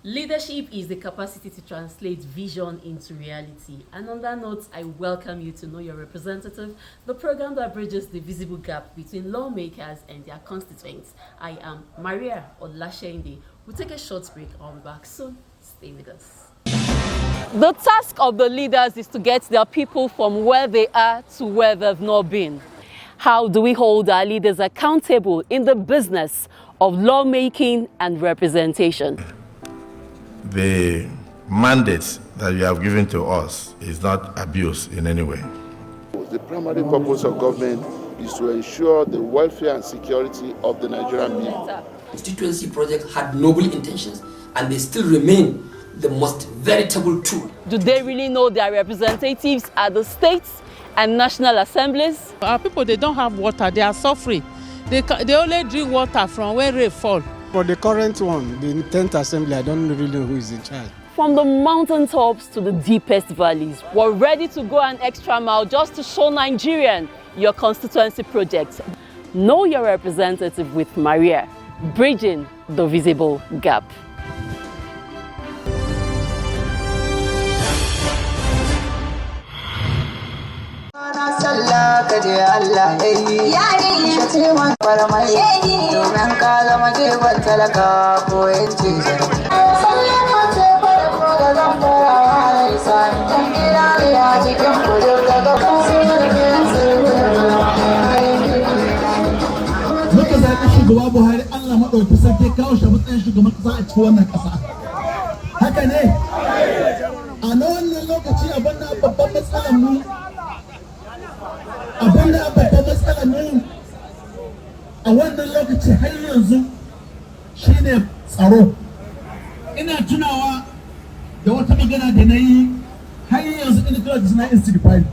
Leadership is the capacity to translate vision into reality. And on that note, I welcome you to Know Your Representative, the program that bridges the visible gap between lawmakers and their constituents. I am Mariah Olashende. We'll take a short break. I'll be back soon. Stay with us. The task of the leaders is to get their people from where they are to where they've not been. How do we hold our leaders accountable in the business of lawmaking and representation? The mandate that you have given to us is not abuse in any way. The primary purpose of government is to ensure the welfare and security of the Nigerian people. Constituency project had noble intentions and they still remain the most veritable tool. Do they really know their representatives at the states and national assemblies? Our people, they don't have water, they are suffering. They only drink water from where rain fall. For the current one, the 10th assembly, I don't really know who is in charge. From the mountaintops to the deepest valleys, we're ready to go an extra mile just to show Nigerian your constituency project. Know your representative with Mariah, bridging the visible gap. Shugaba Buhari Allah maɗauki sarki kawo shi matsayin shugaban ƙasa a cikin wannan ƙasa. Haka ne, a na wannan lokaci abin da babban matsalar mu, a wannan lokaci har yanzu shine tsaro. Ina tunawa da wata magana da na yi har yanzu ina tunawa da suna istighfari.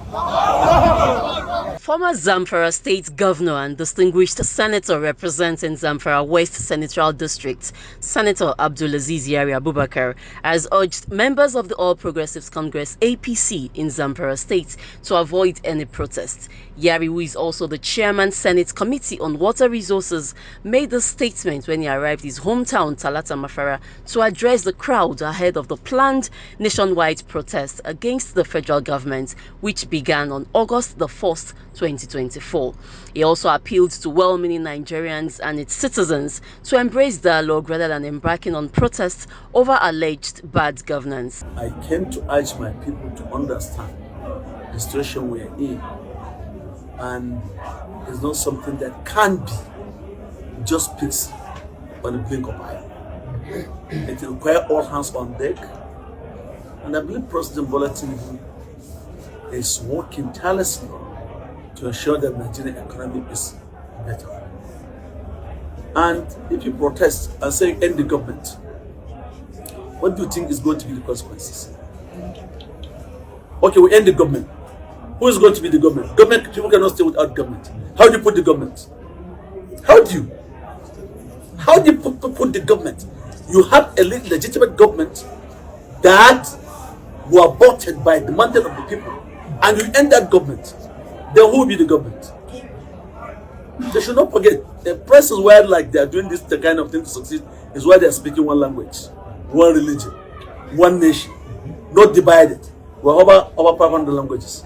Former Zamfara State Governor and distinguished Senator representing Zamfara West Senatorial District, Senator Abdulaziz Yari Abubakar, has urged members of the All Progressives Congress APC in Zamfara State to avoid any protests. Yari, who is also the Chairman Senate Committee on Water Resources, made the statement when he arrived his hometown, Talata Mafara, to address the crowd ahead of the planned nationwide protest against the federal government, which began on August the 4th, 2024. He also appealed to well-meaning Nigerians and its citizens to embrace dialogue rather than embarking on protests over alleged bad governance. I came to urge my people to understand the situation we are in, and it's not something that can be just fixed on the blink of an eye. It will require all hands on deck, and I believe President Bola Tinubu is working tirelessly to ensure that the Nigerian economy is better. And if you protest and say end the government, what do you think is going to be the consequences? Okay, we end the government. Who is going to be the government? Government, people cannot stay without government. How do you put the government? How do you put the government? You have a legitimate government that were voted by the mandate of the people, and you end that government. Then who will be the government? They should not forget, the press is where like they are doing this the kind of thing to succeed is why they are speaking one language, one religion, one nation, not divided. We're over 500 languages.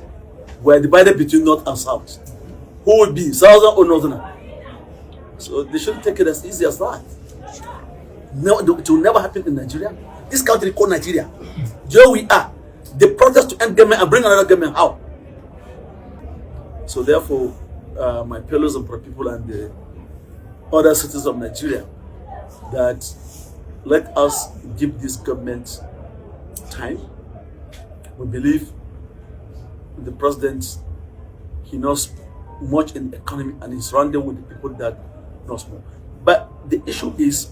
We're divided between north and south. Who will be, southern or northerner? So they shouldn't take it as easy as that. No, it will never happen in Nigeria. This country called Nigeria. Here we are. The protest to end government and bring another government out. So therefore, my fellows and people and the other citizens of Nigeria, that let us give this government time. We believe the president, he knows much in the economy and he's surrounded with the people that knows more. But the issue is,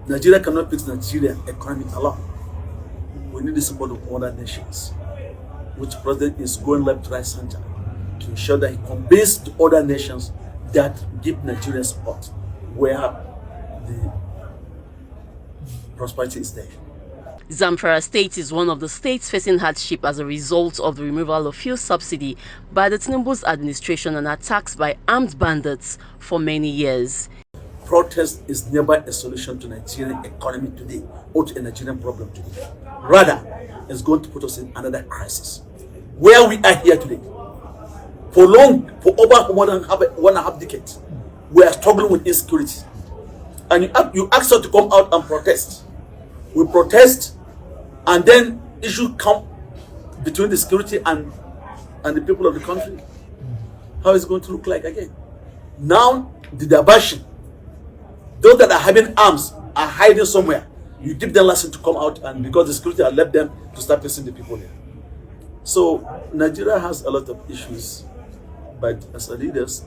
Nigeria cannot fix Nigerian economy alone. We need the support of other nations, which president is going left, right, center to ensure that he conveys to other nations that give Nigeria support where the prosperity is there. Zamfara State is one of the states facing hardship as a result of the removal of fuel subsidy by the Tinubu's administration and attacks by armed bandits for many years. protest is never a solution to Nigerian economy today or to a Nigerian problem today. Rather, it's going to put us in another crisis. Where we are here today, for over more than 1.5 decades, we are struggling with insecurity. And you ask us to come out and protest. We protest, and then issues come between the security and the people of the country. How is it going to look like again? Now, the diversion, those that are having arms are hiding somewhere. You give them lesson to come out, and because the security have left them to start facing the people here. So Nigeria has a lot of issues, but as a leaders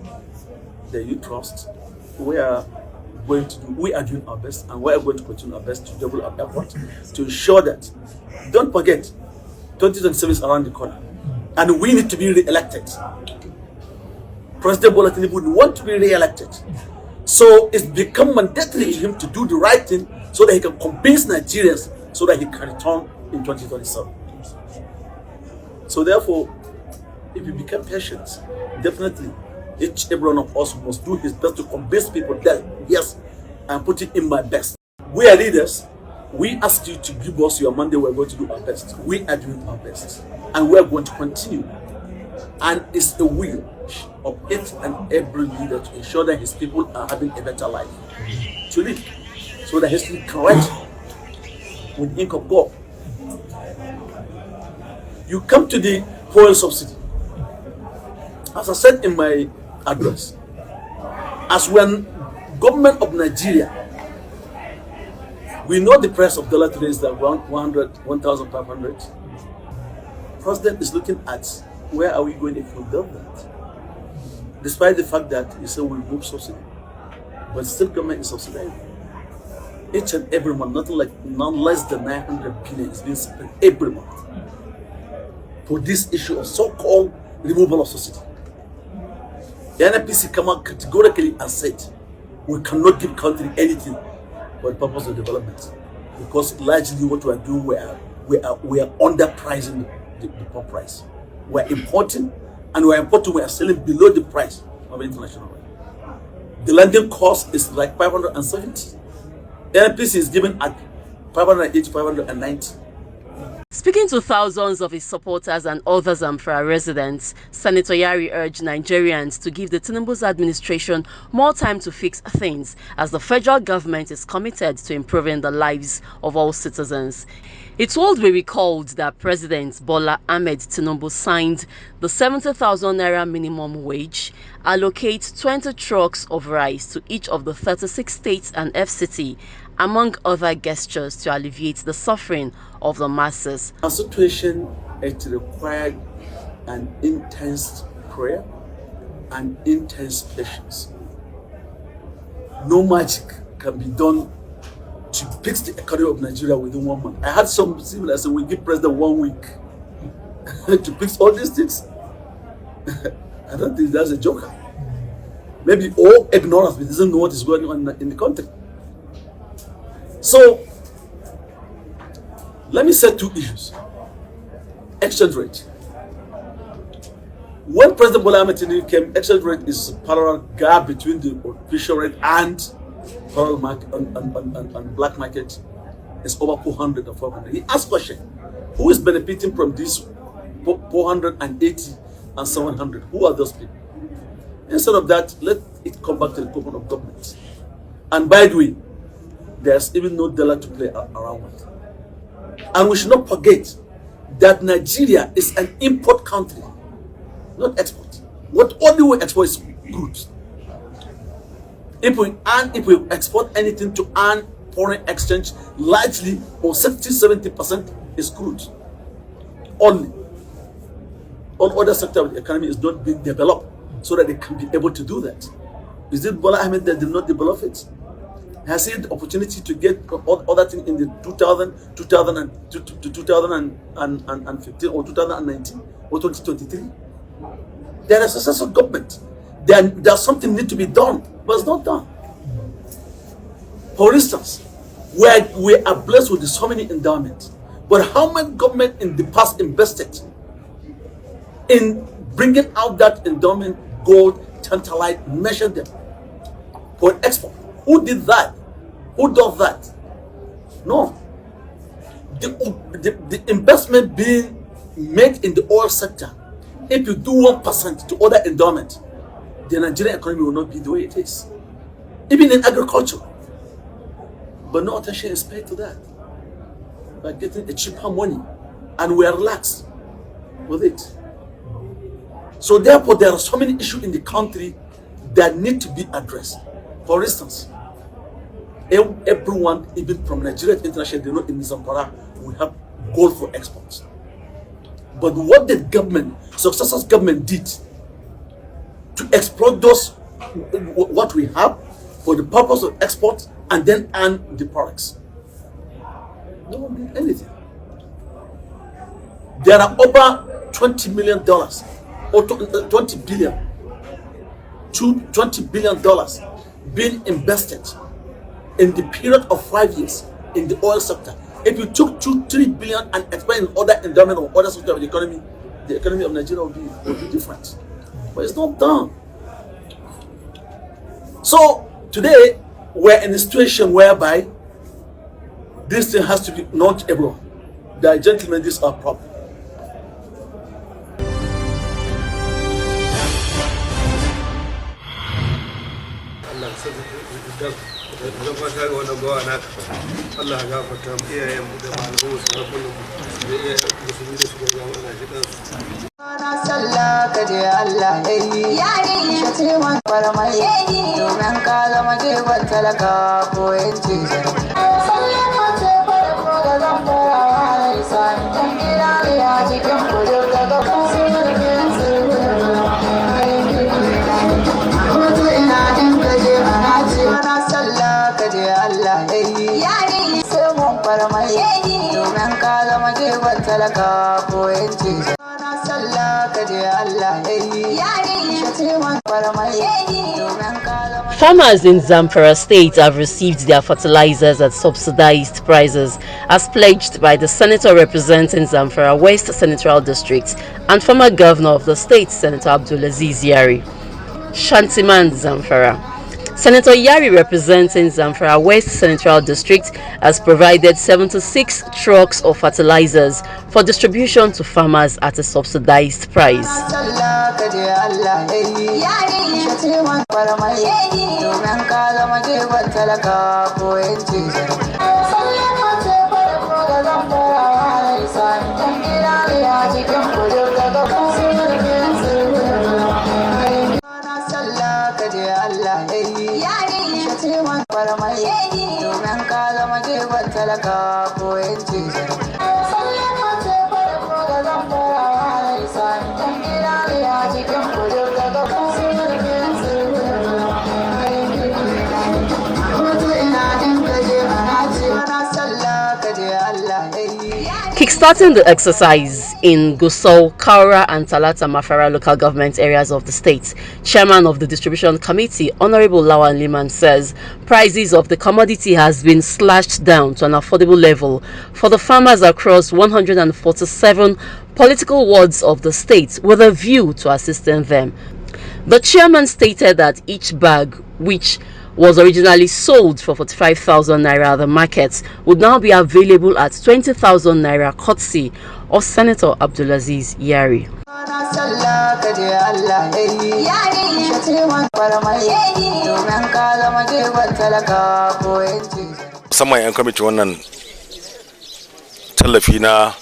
that you trust, we are doing our best, and we are going to continue our best to double our effort to ensure that, don't forget, 2027 is around the corner, and we need to be re-elected. President Bola Tinubu would want to be re-elected. So it's become mandatory for him to do the right thing so that he can convince Nigerians so that he can return in 2027. So therefore, if you become patient, definitely every one of us must do his best to convince people that, yes, I'm putting in my best. We are leaders. We ask you to give us your mandate. We're going to do our best. We are doing our best. And we're going to continue. And it's the will of each and every leader to ensure that his people are having a better life to live, so that history can write with the ink of God. You come to the fuel subsidy. As I said in my address, as when government of Nigeria, we know the price of dollar today is like 1,500. President is looking at where are we going if we do that? Despite the fact that he said we remove subsidy, but still government is subsidizing. Each and every month, not less than 900 billion is being spent every month for this issue of so-called removal of subsidy. The NPC came out categorically and said, we cannot give country anything for the purpose of development, because largely what we are doing, we are underpricing the pump price. We are importing, and we are selling below the price of international rate. The landing cost is like 570. The NPC is given at 580, 590. Speaking to thousands of his supporters and other Zamfara residents, Senator Yari urged Nigerians to give the Tinubu's administration more time to fix things, as the federal government is committed to improving the lives of all citizens. It will be recalled that President Bola Ahmed Tinubu signed the 70,000 naira minimum wage, allocate 20 trucks of rice to each of the 36 states and FCT, among other gestures to alleviate the suffering of the masses. Our situation, it required an intense prayer and intense patience. No magic can be done to fix the economy of Nigeria within 1 month. I had some people that said we give president 1 week to fix all these things. I don't think that's a joker. Maybe all ignorance, but doesn't know what is going on in the country. So, let me say two issues. Exchange rate. When President Bola Ahmed Tinubu came, exchange rate is a parallel gap between the official rate and parallel market and black market. It's over 400 or 400. He asked question, who is benefiting from this 480 and 700? Who are those people? Instead of that, let it come back to the common of government. And by the way, there's even no dollar to play around with. And we should not forget that Nigeria is an import country, not export. What only we export is goods. If we export anything to earn foreign exchange, largely or 60-70% is goods. Only. All other sectors of the economy is not being developed so that they can be able to do that. Is it Bola Ahmed that did not develop it? Has he the opportunity to get other things in the 2015 or 2019 or 2023? There is a successful government. There's something need to be done, but it's not done. For instance, we are blessed with so many endowments, but how much government in the past invested in bringing out that endowment, gold, tantalite, measure them for export? Who did that? Who does that? No. The investment being made in the oil sector, if you do 1% to other endowment, the Nigerian economy will not be the way it is. Even in agriculture. But no attention is paid to that. By getting a cheaper money. And we are relaxed with it. So therefore, there are so many issues in the country that need to be addressed. For instance, everyone, even from Nigeria to international, they know in Zamfara, we have gold for exports. But what the government, successors government did to exploit those, what we have for the purpose of export and then earn the products. No one did anything. There are over $20 million or 20 billion, $20 billion being invested in the period of 5 years in the oil sector. If you took 2-3 billion and expand in other endowment or other sector of the economy of Nigeria would be different. But it's not done. So today we're in a situation whereby this thing has to be known to everyone. That, gentlemen, this is our problem. Allah ya gafarta mu iyayen mu da malamu su kullum da iyayen musulmi da su ga wannan jikan ana sallah ka je Allah yayi yari shi ce man farmai domin ka zama jegon talaka ko yanci sallah ka ce farko da zan fara sai dan gida ya cikin kudu da gaba sai ina jin kaje ana ce ana sallah ka je Allah yayi yari farmai domin ka zama jegon talaka ko yanci ana sallah ka je Allah yayi yari shi man farmai domin ka zama. Farmers in Zamfara state have received their fertilizers at subsidized prices as pledged by the senator representing Zamfara West Senatorial District and former governor of the state, Senator Abdulaziz Yari. Shantiman, Zamfara. Senator Yari, representing Zamfara West Senatorial District, has provided 76 trucks of fertilizers for distribution to farmers at a subsidized price. Kickstarting the exercise in Gusau, Kaura and Talata Mafara local government areas of the state, Chairman of the Distribution Committee, Honorable Lawan Liman, says prices of the commodity has been slashed down to an affordable level for the farmers across 147 political wards of the state with a view to assisting them. The chairman stated that each bag, which was originally sold for 45,000 naira at the market, would now be available at 20,000 naira courtesy of Senator Abdulaziz Yari. Musamman 'yan kwamiti wannan tallafi na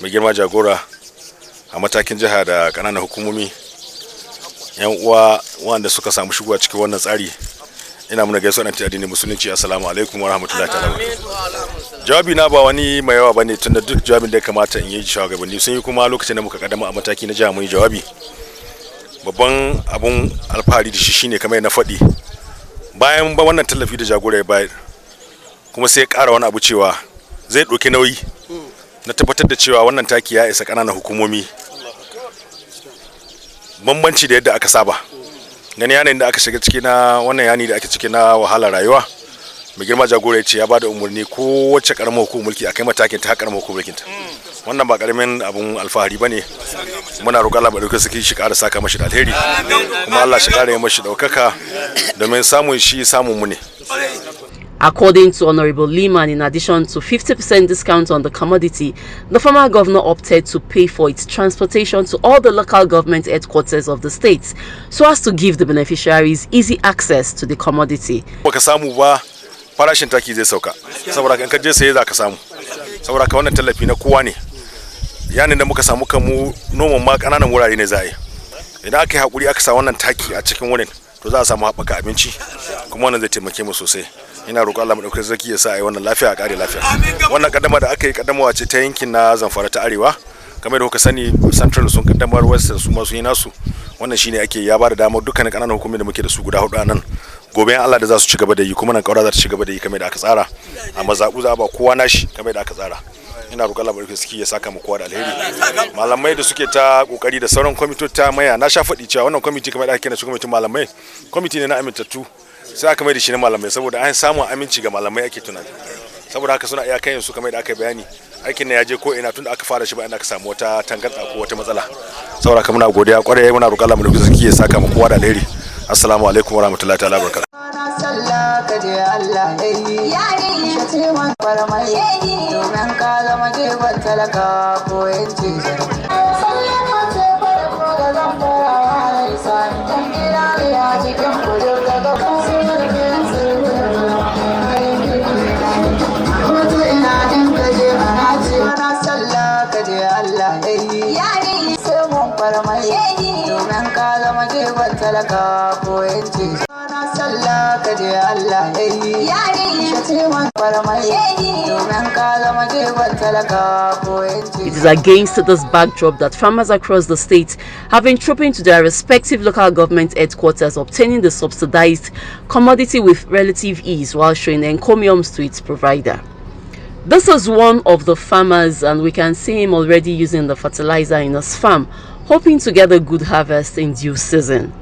mai girma jagora a matakin jiha da ƙananan hukumomi, 'yan uwa wanda suka samu shigowa cikin wannan tsari, ina muna gaisuwa da addinin musulunci. Assalamu alaikum wa rahmatullahi ta'ala. Jawabi na ba wani mai yawa bane, tunda duk jawabin da ya kamata in yi shugabanni sun yi, kuma lokacin da muka kaddama a mataki na jiha mun yi jawabi. Babban abun alfahari da shi shine kamar na faɗi, bayan ba wannan tallafi da jagora ya bayar, kuma sai ya ƙara wani abu cewa zai ɗauki nauyi na tabbatar da cewa wannan taki ya isa ƙananan hukumomi, bambanci da yadda aka saba. Gani yanayin da aka shiga ciki na wannan yani da ake ciki na wahalar rayuwa, mai girma jagora ya ce ya bada umarni kowace karamar hukumar mulki a kai matakin ta karamar hukumar mulkin ta. wannan ba karamin abun alfahari bane. Muna roƙon Allah madaukakin sarki shi ƙara saka mashi da alheri, kuma Allah shi ƙara yi mashi daukaka domin samun shi samun mu ne. According to Honorable Liman, in addition to 50% discount on the commodity, the former governor opted to pay for its transportation to all the local government headquarters of the state so as to give the beneficiaries easy access to the commodity. Baka samu ba farashin taki zai sauka, saboda in ka je saye za ka samu, saboda ka wannan tallafi na kowa ne. Yanin da muka samu kanmu noman ma kananan wurare ne za a yi. Idan aka yi hakuri aka sa wannan taki a cikin wurin, to za a samu haɓaka abinci, kuma wannan zai taimake mu sosai. Ina roƙon Allah madaukakin sarki ya sa ai wannan lafiya a ƙare lafiya. Wannan kaddama da aka yi kaddamawa ce ta yankin na Zamfara ta Arewa, kamar da kuka sani Central sun kaddamar, West su ma sun yi nasu. Wannan shine ake ya ba da damar dukkanin kananan hukumomi da muke da su guda 4 a nan. Gobe in Allah da za su ci gaba da yi, kuma nan kaura za ta ci gaba da yi kamar da aka tsara. A mazaɓu za a ba kowa nashi kamar da aka tsara. Ina roƙon Allah madaukakin sarki ya saka mu kowa da alheri. Malamai da suke ta kokari da sauran kwamitota maya, na sha faɗi cewa wannan kwamiti kamar da ake kira su kwamitin malamai, kwamiti ne na amintattu. Sai aka mai da shi na malamai saboda an samu aminci ga malamai ake tunani, saboda haka suna iya kayan su kamar da aka bayani. Aikin ne ya je ko ina tun da aka fara shi ba inda aka samu wata tangarda ko wata matsala. Saboda haka muna godiya kwarai, muna roƙon Allah mu da zaki ya saka mu kowa da alheri. Assalamu alaikum warahmatullahi ta'ala barakatuh. It is against this backdrop that farmers across the state have been trooping to their respective local government headquarters, obtaining the subsidized commodity with relative ease while showing encomiums to its provider. This is one of the farmers, and we can see him already using the fertilizer in his farm, hoping to get a good harvest in due season.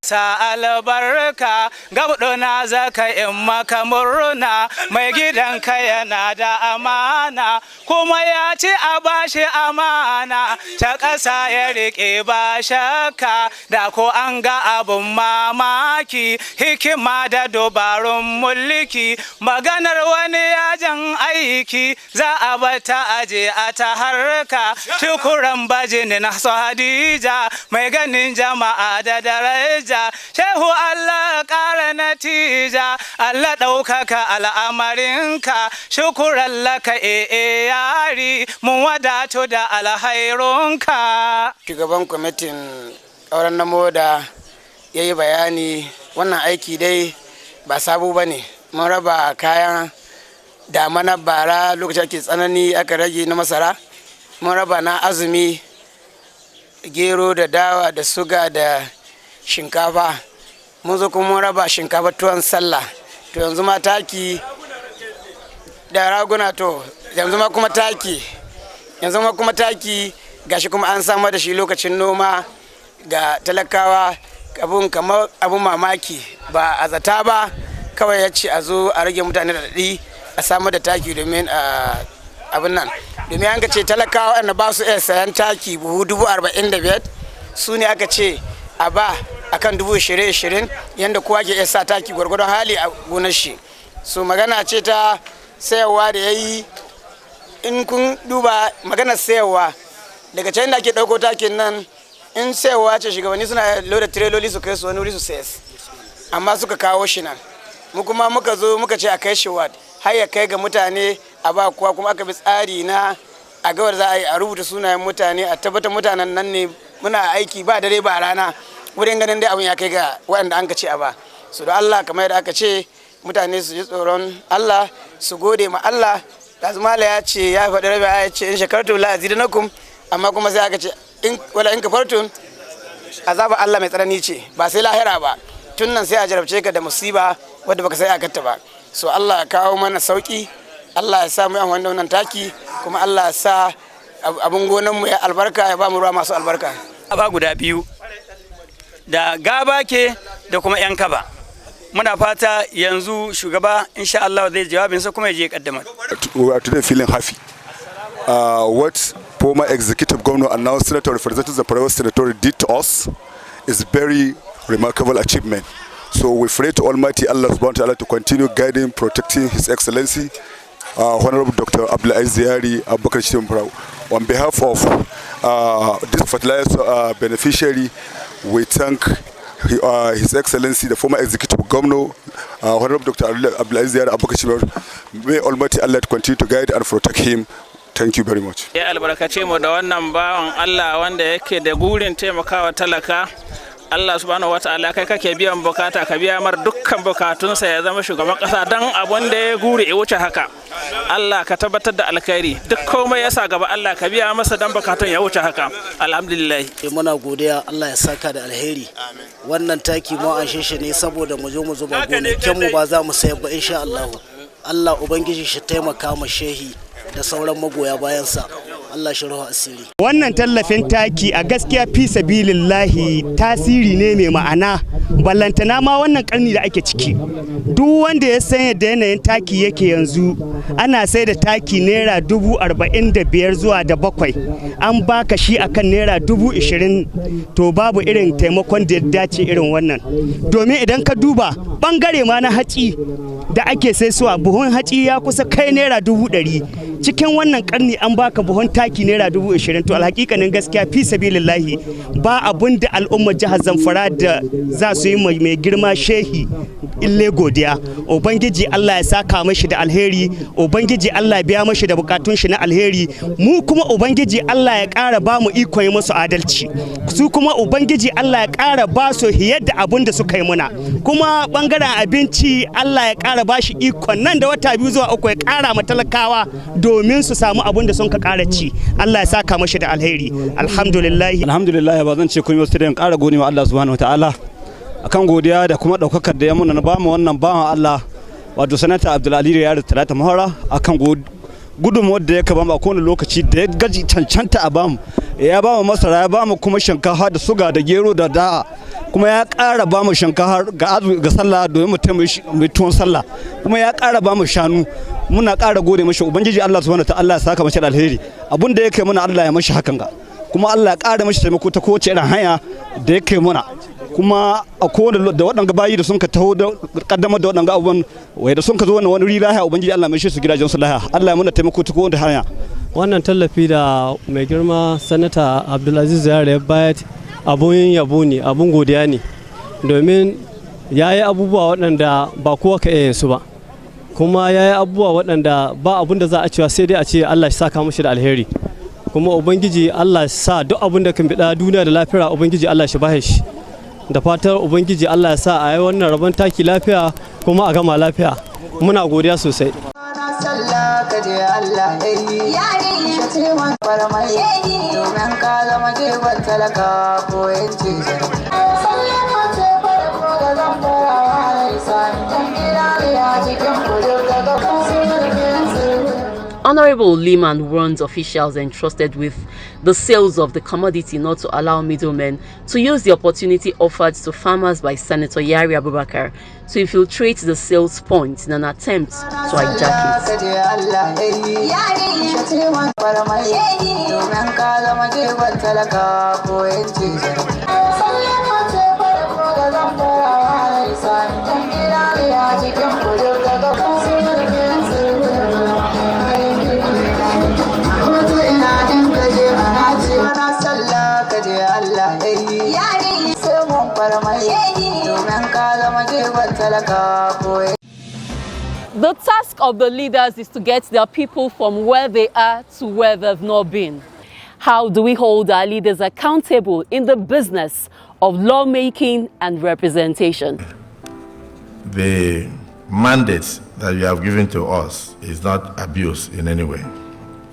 Sa albarka gabdona zaka in maka murna, mai gidanka yana da amana kuma ya ci a bashi amana, ta ƙasa ya riƙe ba shakka, da ko an ga abun mamaki, hikima da dubarun mulki, maganar wani yajin aiki za a bata aje a ta harka, shukuran bajinin su Hadija mai ganin jama'a da daraja. Shehu Allah ƙara natija, Allah ɗaukaka al'amarinka, shukuran laka yari, mun wadatu da alhairunka. Shugaban kwamitin ƙauren na moda ya yi bayani, wannan aiki dai ba sabo ba ne. Mun raba kayan damana bara lokacin ake tsanani aka rage na masara, mun raba na azumi gero da dawa da suga da shinkafa, mun zo kuma mun raba shinkafa tuwon sallah. To yanzu ma taki da raguna, to yanzu ma kuma taki gashi kuma an samar da shi lokacin noma ga talakawa. Abun kamar abun mamaki, ba a zata ba, kawai ya ce a zo a rage mutane da daɗi a samar da taki domin abin nan, domin an ka ce talakawa wanda ba su iya sayan taki buhu 45,000 su ne aka ce a ba akan 20,000 yadda kowa ke iya sa taki gwargwadon hali a gonar shi. So magana ce ta sayarwa da ya yi, in kun duba maganar sayarwa daga can da ake ɗauko takin nan in sayarwa ce shugabanni suna loda tireloli su kai su wani wuri su sayas, amma suka kawo shi nan. Mu kuma muka zo muka ce a kai shi ward har ya kai ga mutane a ba kuwa, kuma aka bi tsari na a gawar za a yi a rubuta sunayen mutane a tabbatar mutanen nan ne. Muna aiki ba dare ba rana wurin ganin dai abin ya kai ga waɗanda an ka ce a ba. So da Allah kamar yadda aka ce mutane su ji tsoron Allah su gode ma Allah. Kazmala ya ce ya faɗi rabi ya ce in shakartu la azidanakum, amma kuma sai aka ce in kafartun azaba Allah mai tsanani ce, ba sai lahira ba, tun nan sai a jarabce ka da musiba wadda baka sai akatta ba. So Allah ya kawo mana sauki, Allah ya sa mu yan wannan taki, kuma Allah ya sa abun gonan mu ya albarka, ya ba mu ruwa masu albarka. Aba guda biyu da gaba ke da kuma yan kaba. Muna fata yanzu shugaba insha Allah zai jawabinsa kuma ya je kaddamar. We are today feeling happy. What former executive governor and now senator representing the Zamfara territory did to us is very remarkable achievement. So we pray to Almighty Allah subhanahu wa ta'ala to continue guiding, protecting His Excellency, Honorable Dr. Abdulaziz Yari Abubakar Zamfara. On behalf of this fertilizer beneficiary, we thank His Excellency, the former executive governor, Honorable Dr. Abdulaziz Yari Abubakar Zamfara. May Almighty Allah continue to guide and protect him. Thank you very much. Ya albarkace mu da wannan bawan Allah wanda yake da gurin taimakawa talaka. Allah subhanahu wataala kai kake biyan bukata, ka biya mar dukkan bukatunsa ya zama shugaban kasa dan abun da ya gure ya wuce haka. Allah ka tabbatar da alkhairi, duk komai ya sa gaba Allah ka biya masa dan bukatun ya wuce haka. Alhamdulillah. Muna godiya, Allah ya saka da alheri. Wannan taki mu an shishe ne saboda mu zo mu zuba gonakin mu ba za mu sayar ba insha Allah. Allah ubangiji shi taimaka ma shehi da sauran magoya bayansa. Allah shi rawa asiri. Wannan tallafin taki a gaskiya fi sabilillahi tasiri ne mai ma'ana, ballantana ma wannan karni da ake ciki. Duk wanda ya san yadda yanayin taki yake yanzu, ana sai da taki naira 45,000 zuwa da 7,000, an baka shi akan naira 20,000, to babu irin taimakon da ya dace irin wannan. Domin idan ka duba bangare ma na haci da ake sai suwa, buhun haci ya kusa kai naira 100,000. Cikin wannan karni an baka buhun taki naira 20,000, to alhakikanin gaskiya fi sabilillahi ba abun da al'ummar jihar Zamfara da za su yi mai girma shehi ille godiya. Ubangiji Allah ya saka mashi da alheri, ubangiji Allah ya biya mashi da bukatun shi na alheri, mu kuma ubangiji Allah ya ƙara ba mu iko yi musu adalci, su kuma ubangiji Allah ya ƙara ba su yadda abun da suka yi muna, kuma bangaren abinci Allah ya ƙara ba shi ikon nan da wata 2 zuwa 3 ya ƙara ma talakawa domin su samu abun da sun ka ƙara ci. Allah ya saka mashi da alheri. Alhamdulillah ba zan ce kun yi wasu da ƙara gode wa Allah subhanahu wataala akan godiya da kuma daukakar da ya muna na bamu wannan bawan Allah wato sanata Abdulaziz Yari Talata Mahara akan gudunmuwar da ya ka bamu a kowane lokaci da ya gaji cancanta a bamu. Ya bamu masara, ya bamu kuma shinkafa da suga da gero da da'a, kuma ya ƙara bamu shinkafa ga sallah domin mu taimaki mai tuwon sallah, kuma ya ƙara bamu shanu. Muna ƙara gode mashi, ubangiji Allah subhanahu wataala ya saka mashi da alheri. Abun da yake muna Allah ya mashi hakan ga, kuma Allah ya ƙara mashi taimako ta kowace irin hanya da yake muna, kuma a kowane da waɗanga bayi da sun ka taho da kaddamar da waɗanga abubuwan wai da sun ka zo wani wuri lahiya, ubangiji Allah mai shi su gidajen su lahiya. Allah ya muna taimako ta kowace hanya. Wannan tallafi da mai girma sanata Abdulaziz Yari ya bayar abun yabo ne, abun godiya ne, domin ya yi abubuwa waɗanda ba kowa ka iya yin su ba, kuma ya yi abubuwa waɗanda ba abun da za a cewa sai dai a ce Allah shi saka mashi da alheri, kuma ubangiji Allah sa duk abun da kan bida duniya da lafiya ubangiji Allah shi bahe shi, da fatar ubangiji Allah ya sa a yi wannan rabon taki lafiya kuma a gama lafiya. Muna godiya sosai. Honorable Liman warns officials entrusted with the sales of the commodity not to allow middlemen to use the opportunity offered to farmers by Senator Yari Abubakar to infiltrate the sales point in an attempt to hijack Allah The task of the leaders is to get their people from where they are to where they've not been. How do we hold our leaders accountable in the business of lawmaking and representation? The mandate that you have given to us is not abuse in any way.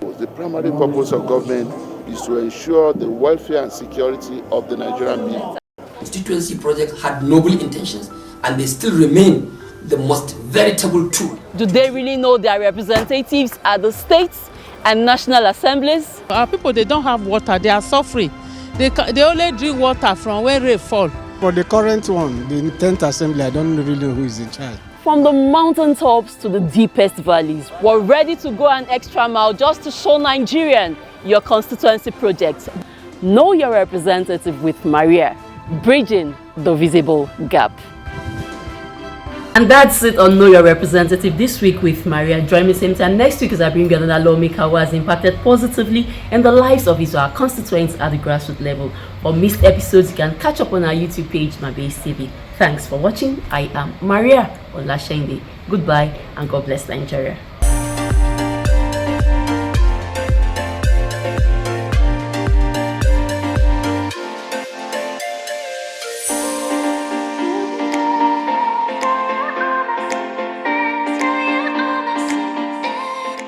The primary purpose of government is to ensure the welfare and security of the Nigerian people. Constituency project had noble intentions, and they still remain the most veritable tool. Do they really know their representatives at the states and national assemblies? Our people, they don't have water, they are suffering. They only drink water from where rain fall. For the current one, the 10th assembly, I don't really know who is in charge. From the mountaintops to the deepest valleys, we're ready to go an extra mile just to show Nigerian your constituency project. Know your representative with Mariah, bridging the visible gap. And that's it on Know Your Representative this week with Mariah. Join me same time next week as I bring you another lawmaker who has impacted positively in the lives of his or her constituents at the grassroots level. For missed episodes, you can catch up on our YouTube page, My Base TV. Thanks for watching. I am Mariah Olashende. Goodbye and God bless Nigeria.